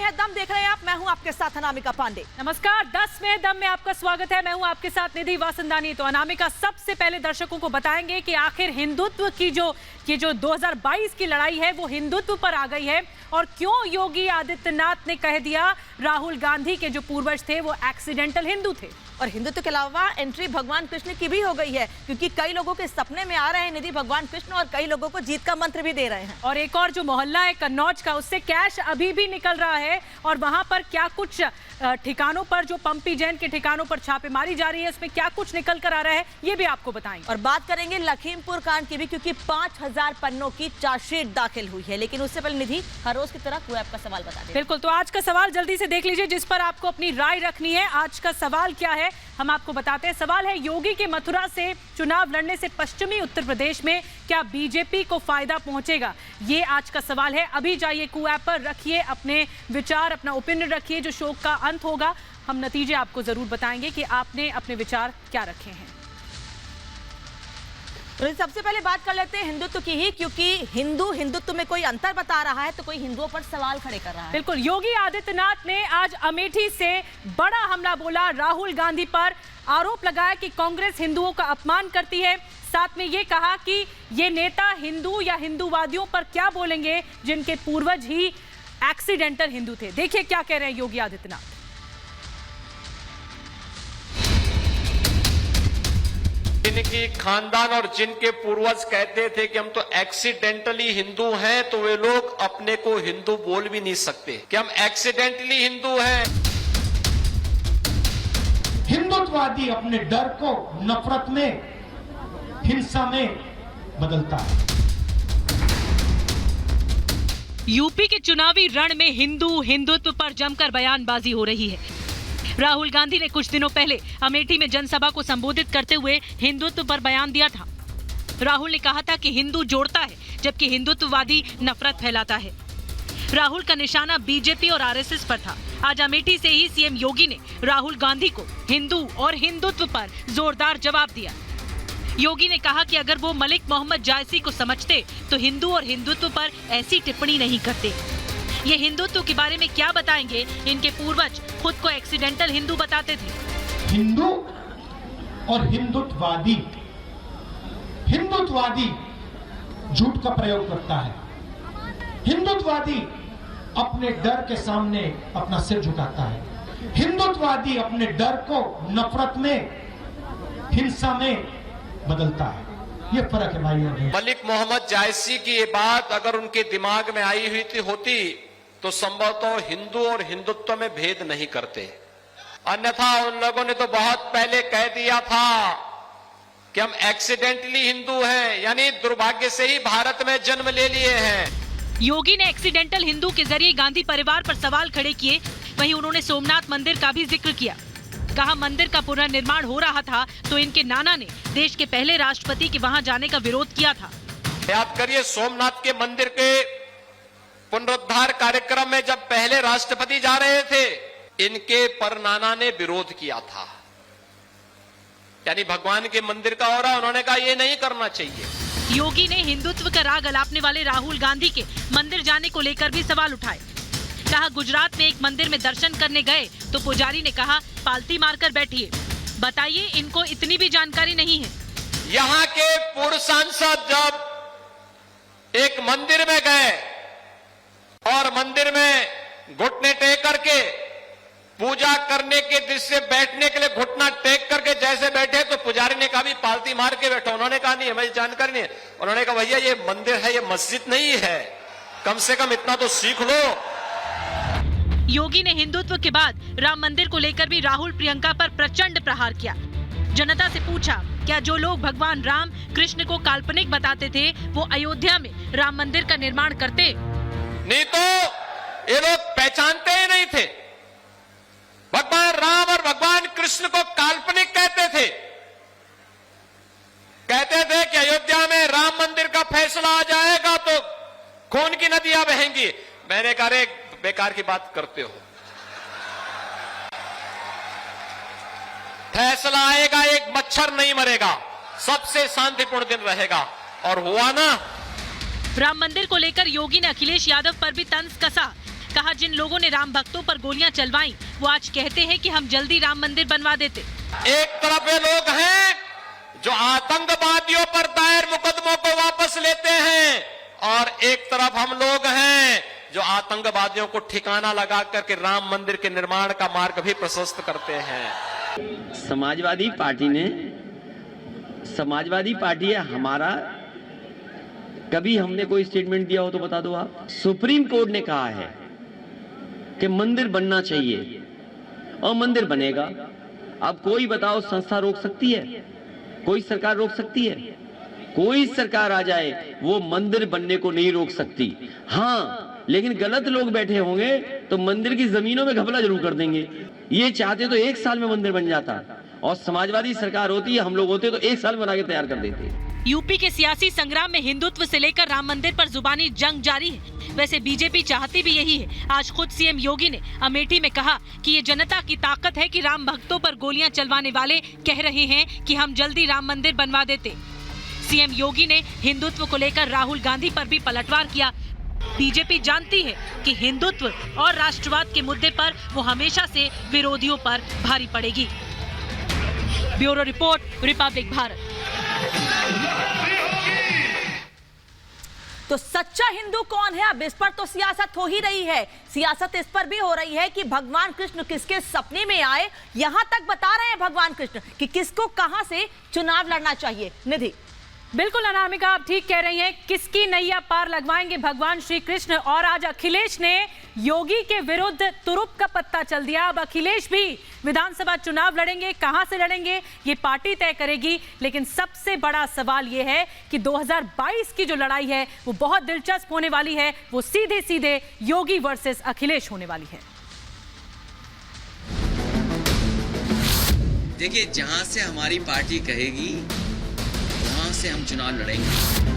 में है दम देख रहे हैं आप, मैं हूं आपके साथ अनामिका पांडे। नमस्कार, 10 में दम में आपका स्वागत है। मैं हूं आपके साथ निधि वासंदानी। तो अनामिका, सबसे पहले दर्शकों को बताएंगे कि आखिर हिंदुत्व की जो 2022 की लड़ाई है वो हिंदुत्व पर आ गई है, और क्यों योगी आदित्यनाथ ने कह दिया राहुल गांधी के जो पूर्वज थे वो एक्सीडेंटल हिंदू थे। और हिंदुत्व के अलावा एंट्री भगवान कृष्ण की भी हो गई है, क्योंकि कई लोगों के सपने में आ रहे हैं निधि भगवान कृष्ण, और कई लोगों को जीत का मंत्र भी दे रहे हैं। और एक और जो मोहल्ला है कन्नौज का, उससे कैश अभी भी निकल रहा है, और वहां पर क्या कुछ ठिकानों पर, जो पंपी जैन के ठिकानों पर छापेमारी जारी है, उसमें क्या कुछ निकल कर आ रहा है, ये भी आपको बताएंगे। और बात करेंगे लखीमपुर कांड की भी, क्योंकि 5000 पन्नों की चार्जशीट दाखिल हुई है। लेकिन उससे पहले निधि, हर रोज की तरह कोई आपका सवाल बता दे। बिल्कुल, तो आज का सवाल जल्दी से देख लीजिए, जिस पर आपको अपनी राय रखनी है। आज का सवाल क्या है, हम आपको बताते हैं। सवाल है, योगी के मथुरा से चुनाव लड़ने से पश्चिमी उत्तर प्रदेश में क्या बीजेपी को फायदा पहुंचेगा? ये आज का सवाल है। अभी जाइए कू ऐप पर, रखिए अपने विचार, अपना ओपिनियन रखिए। जो शो का अंत होगा हम नतीजे आपको जरूर बताएंगे कि आपने अपने विचार क्या रखे हैं। तो सबसे पहले बात कर लेते हैं हिंदुत्व की ही, क्योंकि हिंदुत्व में कोई अंतर बता रहा है तो कोई हिंदुओं पर सवाल खड़े कर रहा है। बिल्कुल, योगी आदित्यनाथ ने आज अमेठी से बड़ा हमला बोला। राहुल गांधी पर आरोप लगाया कि कांग्रेस हिंदुओं का अपमान करती है। साथ में ये कहा कि ये नेता हिंदू या हिंदूवादियों पर क्या बोलेंगे जिनके पूर्वज ही एक्सीडेंटल हिंदू थे। देखिए क्या कह रहे हैं योगी आदित्यनाथ। जिनकी खानदान और जिनके पूर्वज कहते थे कि हम तो एक्सीडेंटली हिंदू हैं, तो वे लोग अपने को हिंदू बोल भी नहीं सकते कि हम एक्सीडेंटली हिंदू हैं। हिंदुत्ववादी अपने डर को नफरत में, हिंसा में बदलता है। यूपी के चुनावी रण में हिंदुत्व पर जमकर बयानबाजी हो रही है। राहुल गांधी ने कुछ दिनों पहले अमेठी में जनसभा को संबोधित करते हुए हिंदुत्व पर बयान दिया था। राहुल ने कहा था कि हिंदू जोड़ता है, जबकि हिंदुत्ववादी नफरत फैलाता है। राहुल का निशाना बीजेपी और आरएसएस पर था। आज अमेठी से ही सीएम योगी ने राहुल गांधी को हिंदू और हिंदुत्व पर जोरदार जवाब दिया। योगी ने कहा कि अगर वो मलिक मोहम्मद जायसी को समझते तो हिंदू और हिंदुत्व पर ऐसी टिप्पणी नहीं करते। ये हिंदुत्व के बारे में क्या बताएंगे? इनके पूर्वज खुद को एक्सीडेंटल हिंदू बताते थे। हिंदू और हिंदुत्ववादी झूठ का प्रयोग करता है। हिंदुत्ववादी अपने डर के सामने अपना सिर झुकाता है। हिंदुत्ववादी अपने डर को नफरत में, हिंसा में बदलता है। ये फर्क है भाई। मलिक मोहम्मद जायसी की ये बात अगर उनके दिमाग में आई हुई होती तो संभवतः हिंदू और हिंदुत्व में भेद नहीं करते। अन्यथा उन लोगों ने तो बहुत पहले कह दिया था कि हम एक्सीडेंटली हिंदू हैं, यानी दुर्भाग्य से ही भारत में जन्म ले लिए हैं। योगी ने एक्सीडेंटल हिंदू के जरिए गांधी परिवार पर सवाल खड़े किए। वहीं उन्होंने सोमनाथ मंदिर का भी जिक्र किया। कहा, मंदिर का पुनर्निर्माण हो रहा था तो इनके नाना ने देश के पहले राष्ट्रपति के वहां जाने का विरोध किया था। याद करिए, सोमनाथ के मंदिर के पुनरुद्धार कार्यक्रम में जब पहले राष्ट्रपति जा रहे थे, इनके परनाना ने विरोध किया था। यानी भगवान के मंदिर का हो रहा, उन्होंने कहा ये नहीं करना चाहिए। योगी ने हिंदुत्व का राग अलापने वाले राहुल गांधी के मंदिर जाने को लेकर भी सवाल उठाए। कहा, गुजरात में एक मंदिर में दर्शन करने गए तो पुजारी ने कहा पालती मारकर बैठिए। बताइए, इनको इतनी भी जानकारी नहीं है। यहाँ के पूर्व सांसद जब एक मंदिर में गए और मंदिर में घुटने टेक करके पूजा करने के दृश्य से बैठने के लिए घुटना टेक करके जैसे बैठे, तो पुजारी ने कहा भी पालती मार के बैठो। उन्होंने कहा नहीं, हमें जानकारी नहीं है। उन्होंने कहा भैया ये मंदिर है, ये मस्जिद नहीं है, कम से कम इतना तो सीख लो। योगी ने हिंदुत्व के बाद राम मंदिर को लेकर भी राहुल प्रियंका पर प्रचंड प्रहार किया। जनता से पूछा, क्या जो लोग भगवान राम कृष्ण को काल्पनिक बताते थे वो अयोध्या में राम मंदिर का निर्माण करते? नहीं तो ये लोग पहचानते ही नहीं थे। भगवान राम और भगवान कृष्ण को काल्पनिक कहते थे। कहते थे कि अयोध्या में राम मंदिर का फैसला आ जाएगा तो खून की नदियां बहेंगी। मैंने कहा रे बेकार की बात करते हो। फैसला आएगा, एक मच्छर नहीं मरेगा, सबसे शांतिपूर्ण दिन रहेगा। और हुआ ना। राम मंदिर को लेकर योगी ने अखिलेश यादव पर भी तंज कसा। कहा जिन लोगों ने राम भक्तों पर गोलियां चलवाई वो आज कहते हैं कि हम जल्दी राम मंदिर बनवा देते। एक तरफ ये लोग हैं जो आतंकवादियों पर दायर मुकदमों को वापस लेते हैं और एक तरफ हम लोग हैं जो आतंकवादियों को ठिकाना लगा करके राम मंदिर के निर्माण का मार्ग भी प्रशस्त करते हैं। समाजवादी पार्टी है हमारा, कभी हमने कोई स्टेटमेंट दिया हो तो बता दो आप। सुप्रीम कोर्ट ने कहा है कि मंदिर बनना चाहिए और मंदिर बनेगा। अब कोई बताओ संस्था रोक सकती है? कोई सरकार रोक सकती है? कोई सरकार आ जाए वो मंदिर बनने को नहीं रोक सकती। हाँ, लेकिन गलत लोग बैठे होंगे तो मंदिर की जमीनों में घपला जरूर कर देंगे। ये चाहते तो 1 साल में मंदिर बन जाता और समाजवादी सरकार होती, हम लोग होते तो 1 साल बना के तैयार कर देते। यूपी के सियासी संग्राम में हिंदुत्व से लेकर राम मंदिर पर जुबानी जंग जारी है। वैसे बीजेपी चाहती भी यही है। आज खुद सीएम योगी ने अमेठी में कहा कि ये जनता की ताकत है कि राम भक्तों पर गोलियां चलवाने वाले कह रहे हैं कि हम जल्दी राम मंदिर बनवा देते। सीएम योगी ने हिंदुत्व को लेकर राहुल गांधी पर भी पलटवार किया। बीजेपी जानती है कि हिंदुत्व और राष्ट्रवाद के मुद्दे पर वो हमेशा से विरोधियों पर भारी पड़ेगी। Bureau report, Republic Bharat. तो सच्चा हिंदू कौन है? अब इस पर तो सियासत हो ही रही है। सियासत इस पर भी हो रही है कि भगवान कृष्ण किसके सपने में आए। यहां तक बता रहे हैं भगवान कृष्ण कि किसको कहां से चुनाव लड़ना चाहिए। निधि, बिल्कुल अनामिका, आप ठीक कह रही हैं। किसकी नैया पार लगवाएंगे भगवान श्री कृष्ण। और आज अखिलेश ने योगी के विरुद्ध तुरुप का पत्ता चल दिया। अब अखिलेश भी विधानसभा चुनाव लड़ेंगे। कहां से लड़ेंगे ये पार्टी तय करेगी, लेकिन सबसे बड़ा सवाल ये है कि 2022 की जो लड़ाई है वो बहुत दिलचस्प होने वाली है। वो सीधे सीधे योगी वर्सेस अखिलेश होने वाली है। देखिए, जहां से हमारी पार्टी कहेगी वहां से हम चुनाव लड़ेंगे।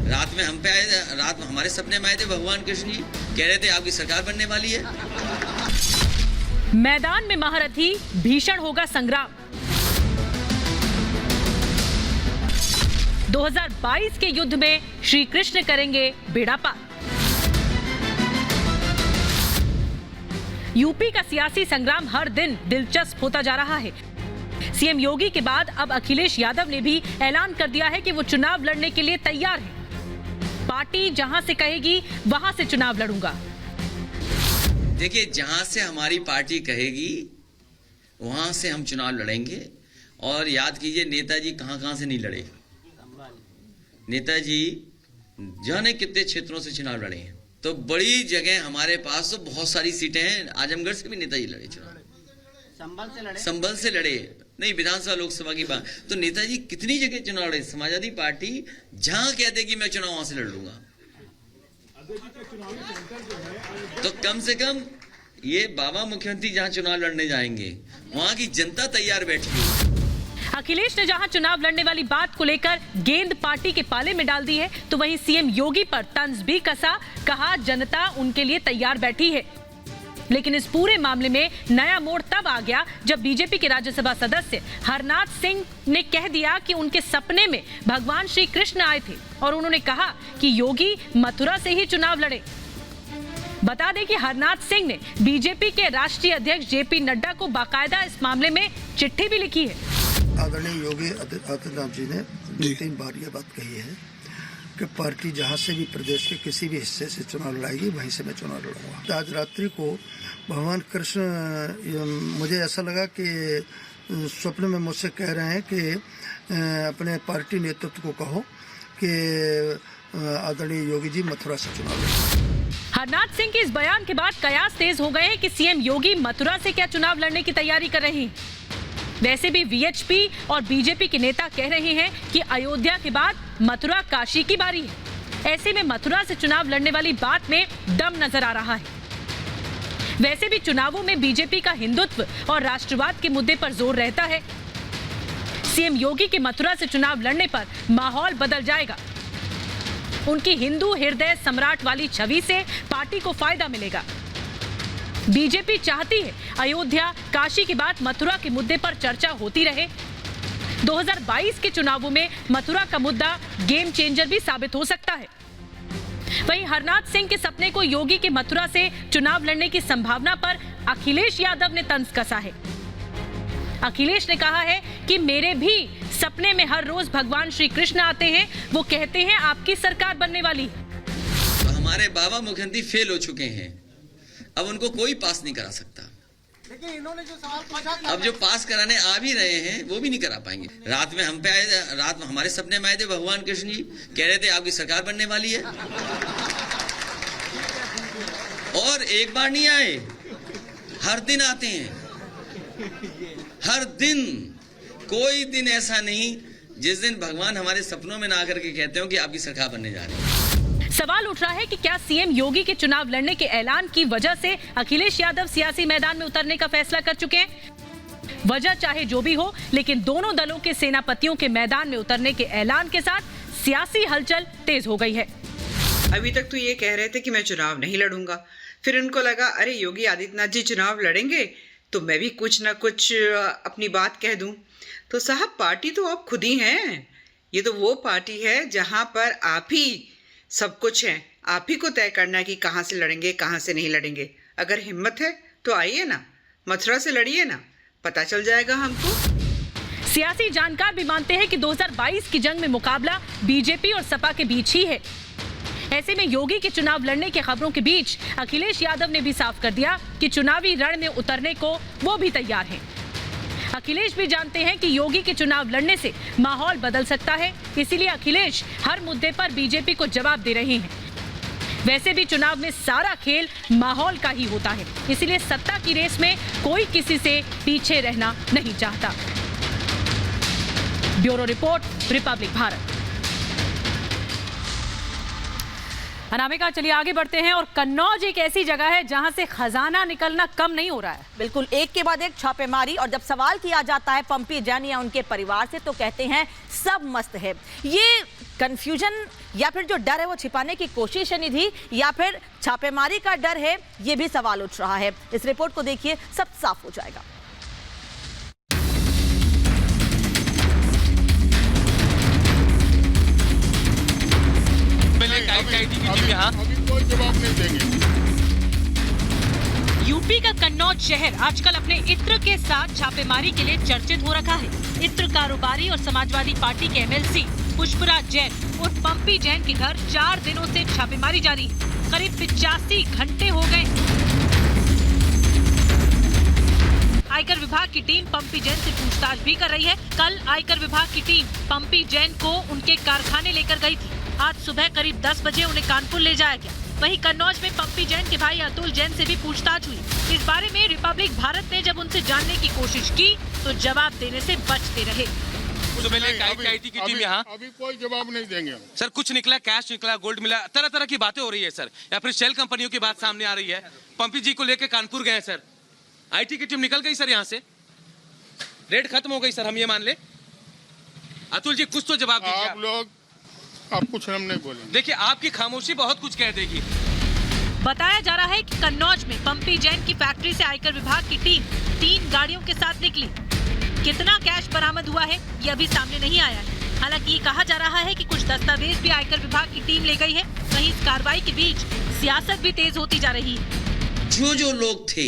रात में हमारे सपने में आए थे भगवान कृष्ण जी, कह रहे थे आपकी सरकार बनने वाली है। मैदान में महारथी, भीषण होगा संग्राम। 2022 के युद्ध में श्री कृष्ण करेंगे बेड़ा पार। यूपी का सियासी संग्राम हर दिन दिलचस्प होता जा रहा है। सीएम योगी के बाद अब अखिलेश यादव ने भी ऐलान कर दिया है कि वो चुनाव लड़ने के लिए तैयार है। पार्टी जहां से कहेगी वहां से चुनाव लड़ूंगा। देखिए, जहां से हमारी पार्टी कहेगी वहां से हम चुनाव लड़ेंगे। और याद कीजिए, नेताजी कहां से नहीं लड़े। नेताजी जाने कितने क्षेत्रों से चुनाव लड़े हैं। तो बड़ी जगह हमारे पास तो बहुत सारी सीटें हैं। आजमगढ़ से भी नेताजी लड़े चुनाव, संभल से लड़े, नहीं विधानसभा लोकसभा की बात। तो नेताजी कितनी जगह चुनाव लड़े। समाजवादी पार्टी जहां कह देगी मैं चुनाव वहां से लड़ लूंगा। तो कम से कम ये बाबा मुख्यमंत्री जहां चुनाव लड़ने जाएंगे वहां की जनता तैयार बैठी है। अखिलेश ने जहां चुनाव लड़ने वाली बात को लेकर गेंद पार्टी के पाले में डाल दी है, तो वहीं सीएम योगी पर तंज भी कसा। कहा जनता उनके लिए तैयार बैठी है। लेकिन इस पूरे मामले में नया मोड़ तब आ गया जब बीजेपी के राज्यसभा सदस्य हरनाथ सिंह ने कह दिया कि उनके सपने में भगवान श्री कृष्ण आए थे और उन्होंने कहा कि योगी मथुरा से ही चुनाव लड़े। बता दें कि हरनाथ सिंह ने बीजेपी के राष्ट्रीय अध्यक्ष जेपी नड्डा को बाकायदा इस मामले में चिट्ठी भी लिखी है। आदरणीय योगी आदित्यनाथ जी ने 2-3 बार ये बात कही है कि पार्टी जहां से भी प्रदेश के किसी भी हिस्से से चुनाव लड़ाएगी वहीं से मैं चुनाव लड़ूंगा। आज रात्रि को भगवान कृष्ण, मुझे ऐसा लगा कि स्वप्न में मुझसे कह रहे हैं कि अपने पार्टी नेतृत्व को कहो कि आदरणीय योगी जी मथुरा से चुनाव लड़ेंगे। हरनाथ सिंह के इस बयान के बाद कयास तेज हो गए हैं कि सीएम योगी मथुरा से क्या चुनाव लड़ने की तैयारी कर रहे हैं। वैसे भी वीएचपी और बीजेपी के नेता कह रहे हैं कि अयोध्या के बाद मथुरा काशी की बारी है। ऐसे में मथुरा से चुनाव लड़ने वाली बात में दम नजर आ रहा है। वैसे भी चुनावों में बीजेपी का हिंदुत्व और राष्ट्रवाद के मुद्दे पर जोर रहता है। सीएम योगी के मथुरा से चुनाव लड़ने पर माहौल बदल जाएगा। उनकी हिंदू हृदय सम्राट वाली छवि से पार्टी को फायदा मिलेगा। बीजेपी चाहती है अयोध्या काशी के बाद मथुरा के मुद्दे पर चर्चा होती रहे। 2022 के चुनावों में मथुरा का मुद्दा गेम चेंजर भी साबित हो सकता है। वहीं हरनाथ सिंह के सपने को योगी के मथुरा से चुनाव लड़ने की संभावना पर अखिलेश यादव ने तंज कसा है। अखिलेश ने कहा है कि मेरे भी सपने में हर रोज भगवान श्री कृष्ण आते हैं, वो कहते हैं आपकी सरकार बनने वाली है। तो हमारे बाबा मुख्यमंत्री फेल हो चुके हैं, अब उनको कोई पास नहीं करा सकता। लेकिन इन्होंने जो सवाल पूछा, अब जो पास कराने आ भी रहे हैं वो भी नहीं करा पाएंगे। रात में हम पे आए, रात में हमारे सपने में आए थे भगवान कृष्ण जी, कह रहे थे आपकी सरकार बनने वाली है, और एक बार नहीं आए, हर दिन आते हैं, हर दिन। कोई दिन ऐसा नहीं जिस दिन भगवान हमारे सपनों में ना आकर के कहते हो कि आपकी सरकार बनने जा रही है। सवाल उठ रहा है कि क्या सीएम योगी के चुनाव लड़ने के ऐलान की वजह से अखिलेश यादव सियासी मैदान में उतरने का फैसला कर चुके हैं। वजह चाहे जो भी हो, लेकिन दोनों दलों के सेनापतियों के मैदान में उतरने के ऐलान के साथ सियासी हलचल तेज हो गई है। अभी तक तो ये कह रहे थे कि मैं चुनाव नहीं लड़ूंगा, फिर उनको लगा अरे योगी आदित्यनाथ जी चुनाव लड़ेंगे तो मैं भी कुछ ना कुछ अपनी बात कह दूं। तो साहब, पार्टी तो आप खुद ही हैं। ये तो वो पार्टी है जहां पर आप ही सब कुछ है, आप ही को तय करना है कि कहां से लड़ेंगे कहां से नहीं लड़ेंगे। अगर हिम्मत है तो आइए ना, मथुरा से लड़िए ना, पता चल जाएगा हमको। सियासी जानकार भी मानते हैं कि 2022 की जंग में मुकाबला बीजेपी और सपा के बीच ही है। ऐसे में योगी के चुनाव लड़ने की खबरों के बीच अखिलेश यादव ने भी साफ कर दिया कि चुनावी रण में उतरने को वो भी तैयार हैं। अखिलेश भी जानते हैं कि योगी के चुनाव लड़ने से माहौल बदल सकता है, इसीलिए अखिलेश हर मुद्दे पर बीजेपी को जवाब दे रहे हैं। वैसे भी चुनाव में सारा खेल माहौल का ही होता है, इसीलिए सत्ता की रेस में कोई किसी से पीछे रहना नहीं चाहता। Bureau report, Republic Bharat. Anamika, चलिए आगे बढ़ते हैं। और कन्नौज एक ऐसी जगह है जहां से खजाना निकलना कम नहीं हो रहा है। बिल्कुल, एक के बाद एक छापेमारी, और जब सवाल किया जाता है पंपी जैन या उनके परिवार से तो कहते हैं सब मस्त है। ये कंफ्यूजन या फिर जो डर है वो छिपाने की कोशिश है निधि, या फिर छापेमारी का डर है, ये भी सवाल उठ रहा है। इस रिपोर्ट को देखिए, सब साफ हो जाएगा। अभी कोई जवाब नहीं देंगे। यूपी का कन्नौज शहर आजकल अपने इत्र के साथ छापेमारी के लिए चर्चित हो रखा है। इत्र कारोबारी और समाजवादी पार्टी के एमएलसी पुष्पराज जैन और पंपी जैन के घर 4 दिनों से छापेमारी जारी है। करीब 85 घंटे हो गए। आयकर विभाग की टीम पंपी जैन से पूछताछ भी कर रही है। कल आयकर विभाग की टीम पंपी जैन को उनके कारखाने लेकर गई थी। आज सुबह करीब 10 बजे उन्हें कानपुर ले जाया गया। वहीं कन्नौज में पंपी जैन के भाई अतुल जैन से भी पूछताछ हुई। इस बारे में रिपब्लिक भारत ने जब उनसे जानने की कोशिश की तो जवाब देने से बचते रहे। की टीम यहाँ अभी कोई जवाब नहीं देंगे सर। कुछ निकला, कैश निकला, गोल्ड मिला, तरह तरह की बातें हो रही है सर, या फिर शेल कंपनियों की बात सामने आ रही है। पंपी जी को लेकर कानपुर गए सर, आईटी की टीम निकल गई सर यहाँ से, रेड खत्म हो गई सर, हम ये मान ले। अतुल जी कुछ तो जवाब दीजिए। आप लोग, आप कुछ हम नहीं बोलेंगे। देखिए, आपकी खामोशी बहुत कुछ कह देगी। बताया जा रहा है कि कन्नौज में पंपी जैन की फैक्ट्री से आयकर विभाग की टीम 3 गाड़ियों के साथ निकली। कितना कैश बरामद हुआ है ये अभी सामने नहीं आया है। हालांकि ये कहा जा रहा है कि कुछ दस्तावेज भी आयकर विभाग की टीम ले गई है। वहीं इस कार्रवाई के बीच सियासत भी तेज होती जा रही है। जो लोग थे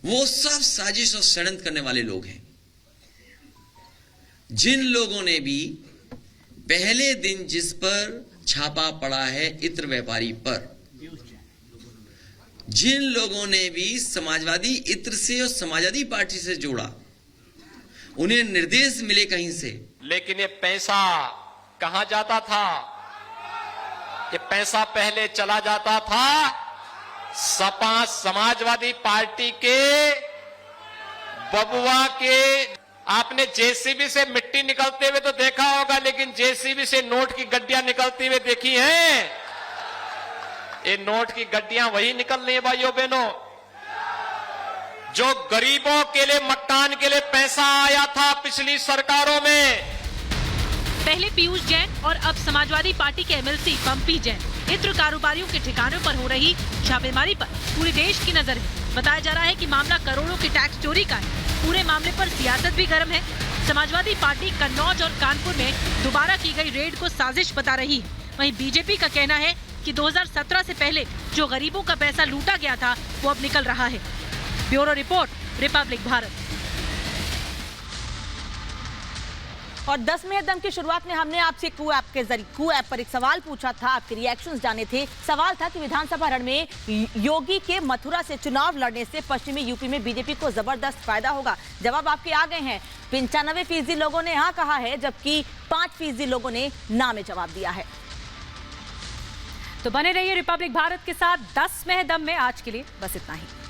वो सब साजिश और षड्यंत्र करने वाले लोग हैं। जिन लोगों ने भी पहले दिन जिस पर छापा पड़ा है इत्र व्यापारी पर, जिन लोगों ने भी समाजवादी इत्र से और समाजवादी पार्टी से जोड़ा, उन्हें निर्देश मिले कहीं से। लेकिन ये पैसा कहां जाता था? ये पैसा पहले चला जाता था सपा समाजवादी पार्टी के बबुआ के। आपने जेसीबी से मिट्टी निकलते हुए तो देखा होगा, लेकिन जेसीबी से नोट की गड्डियां निकलती हुए देखी हैं? ये नोट की गड्डियां वही निकल रही है भाइयों बहनों, जो गरीबों के लिए, मकान के लिए पैसा आया था पिछली सरकारों में। पहले पीयूष जैन और अब समाजवादी पार्टी के एमएलसी पंपी जैन इत्र कारोबारियों के ठिकानों पर हो रही छापेमारी पर पूरे देश की नजर है। बताया जा रहा है कि मामला करोड़ों की टैक्स चोरी का है। पूरे मामले पर सियासत भी गर्म है। समाजवादी पार्टी कन्नौज और कानपुर में दोबारा की गई रेड को साजिश बता रही है। वहीं बीजेपी का कहना है कि 2017 से पहले जो गरीबों का पैसा लूटा गया था वो अब निकल रहा है। Bureau report, Republic Bharat. और 10 में दम की शुरुआत में हमने आपसे कू ऐप के जरिए कू ऐप पर एक सवाल पूछा था, आपके रिएक्शंस जाने थे। सवाल था कि विधानसभा रण में योगी के मथुरा से चुनाव लड़ने से पश्चिमी यूपी में बीजेपी को जबरदस्त फायदा होगा। जवाब आपके आ गए हैं। 95% लोगों ने हाँ कहा है, जबकि 5% लोगों ने ना में जवाब दिया है। तो बने रहिए रिपब्लिक भारत के साथ। 10 में दम में आज के लिए बस इतना ही।